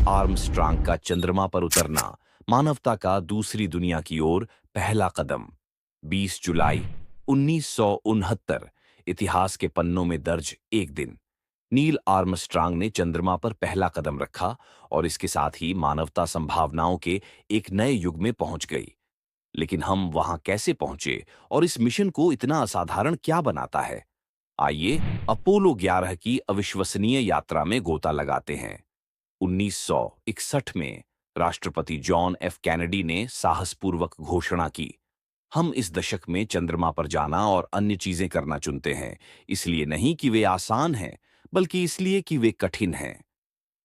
Armstrong का चंद्रमा पर उतरना, मानवता का दूसरी दुनिया की ओर पहला कदम। 20 जुलाई 1969, इतिहास के पन्नों में दर्ज एक दिन। नील आर्मस्ट्रांग ने चंद्रमा पर पहला कदम रखा और इसके साथ ही मानवता संभावनाओं के एक नए युग में पहुंच गई। लेकिन हम वहां कैसे पहुंचे और इस मिशन को इतना असाधारण क्या बनाता है? आइए अपोलो 11 की अविश्वसनीय यात्रा में गोता लगाते हैं। 1961 में राष्ट्रपति जॉन एफ कैनेडी ने साहसपूर्वक घोषणा की, हम इस दशक में चंद्रमा पर जाना और अन्य चीजें करना चुनते हैं, इसलिए नहीं कि वे आसान हैं, बल्कि इसलिए कि वे कठिन हैं।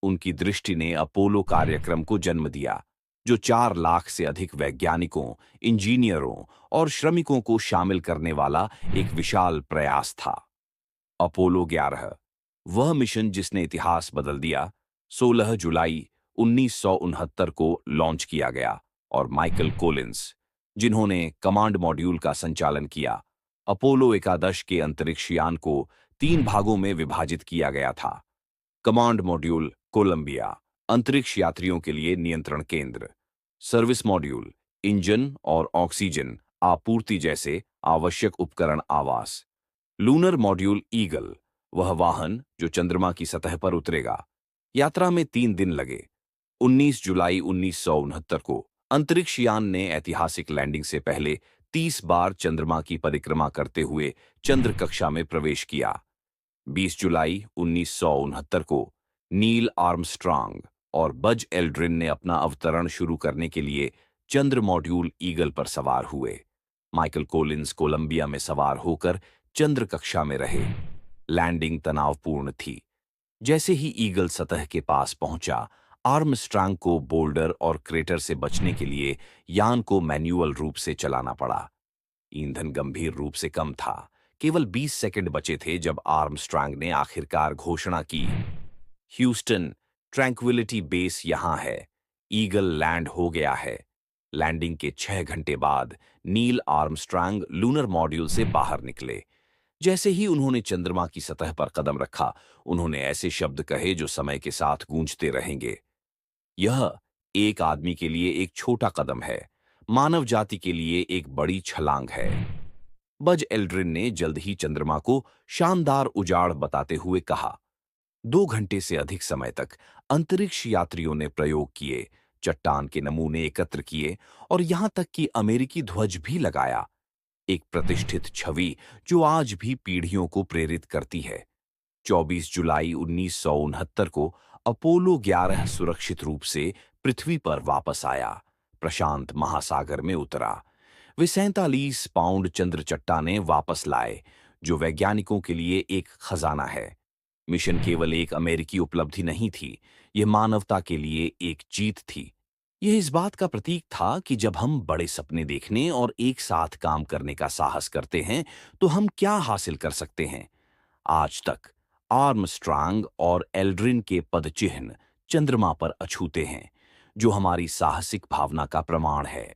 उनकी दृष्टि ने अपोलो कार्यक्रम को जन्म दिया, जो 4 लाख से अधिक वैज्ञानिकों, इंजीनियरों और श्रमिकों को शामिल करने वाला एक विशाल प्रयास था। अपोलो 11, वह मिशन जिसने इतिहास बदल दिया, 16 जुलाई 1969 को लॉन्च किया गया और माइकल कोलिंस, जिन्होंने कमांड मॉड्यूल का संचालन किया। अपोलो 11 के अंतरिक्ष यान को 3 भागों में विभाजित किया गया था। कमांड मॉड्यूल कोलंबिया, अंतरिक्ष यात्रियों के लिए नियंत्रण केंद्र। सर्विस मॉड्यूल, इंजन और ऑक्सीजन आपूर्ति जैसे आवश्यक उपकरण आवास। लूनर मॉड्यूल ईगल, वह वाहन जो चंद्रमा की सतह पर उतरेगा। यात्रा में 3 दिन लगे। 19 जुलाई 1969 को अंतरिक्ष यान ने ऐतिहासिक लैंडिंग से पहले 30 बार चंद्रमा की परिक्रमा करते हुए चंद्र कक्षा में प्रवेश किया। 20 जुलाई 1969 को नील आर्मस्ट्रांग और बज एल्ड्रिन ने अपना अवतरण शुरू करने के लिए चंद्र मॉड्यूल ईगल पर सवार हुए। माइकल कोलिंस कोलंबिया में सवार होकर चंद्र कक्षा में रहे। लैंडिंग तनावपूर्ण थी। जैसे ही ईगल सतह के पास पहुंचा, आर्मस्ट्रांग को बोल्डर और क्रेटर से बचने के लिए यान को मैन्युअल रूप से चलाना पड़ा। ईंधन गंभीर रूप से कम था। केवल 20 सेकंड बचे थे जब आर्मस्ट्रांग ने आखिरकार घोषणा की, ह्यूस्टन, ट्रैंक्विलिटी बेस यहां है, ईगल लैंड हो गया है। लैंडिंग के 6 घंटे बाद नील आर्मस्ट्रांग लूनर मॉड्यूल से बाहर निकले। जैसे ही उन्होंने चंद्रमा की सतह पर कदम रखा, उन्होंने ऐसे शब्द कहे जो समय के साथ गूंजते रहेंगे। यह एक आदमी के लिए एक छोटा कदम है, मानव जाति के लिए एक बड़ी छलांग है। बज एल्ड्रिन ने जल्द ही चंद्रमा को शानदार उजाड़ बताते हुए कहा। 2 घंटे से अधिक समय तक अंतरिक्ष यात्रियों ने प्रयोग किए, चट्टान के नमूने एकत्र किए और यहां तक कि अमेरिकी ध्वज भी लगाया। एक प्रतिष्ठित छवि जो आज भी पीढ़ियों को प्रेरित करती है। 24 जुलाई 1969 को अपोलो 11 सुरक्षित रूप से पृथ्वी पर वापस आया, प्रशांत महासागर में उतरा। वे 47 पाउंड चंद्र चट्टानें वापस लाए, जो वैज्ञानिकों के लिए एक खजाना है। मिशन केवल एक अमेरिकी उपलब्धि नहीं थी, यह मानवता के लिए एक जीत थी। यह इस बात का प्रतीक था कि जब हम बड़े सपने देखने और एक साथ काम करने का साहस करते हैं, तो हम क्या हासिल कर सकते हैं। आज तक आर्मस्ट्रांग और एल्ड्रिन के पदचिह्न चंद्रमा पर अछूते हैं, जो हमारी साहसिक भावना का प्रमाण है।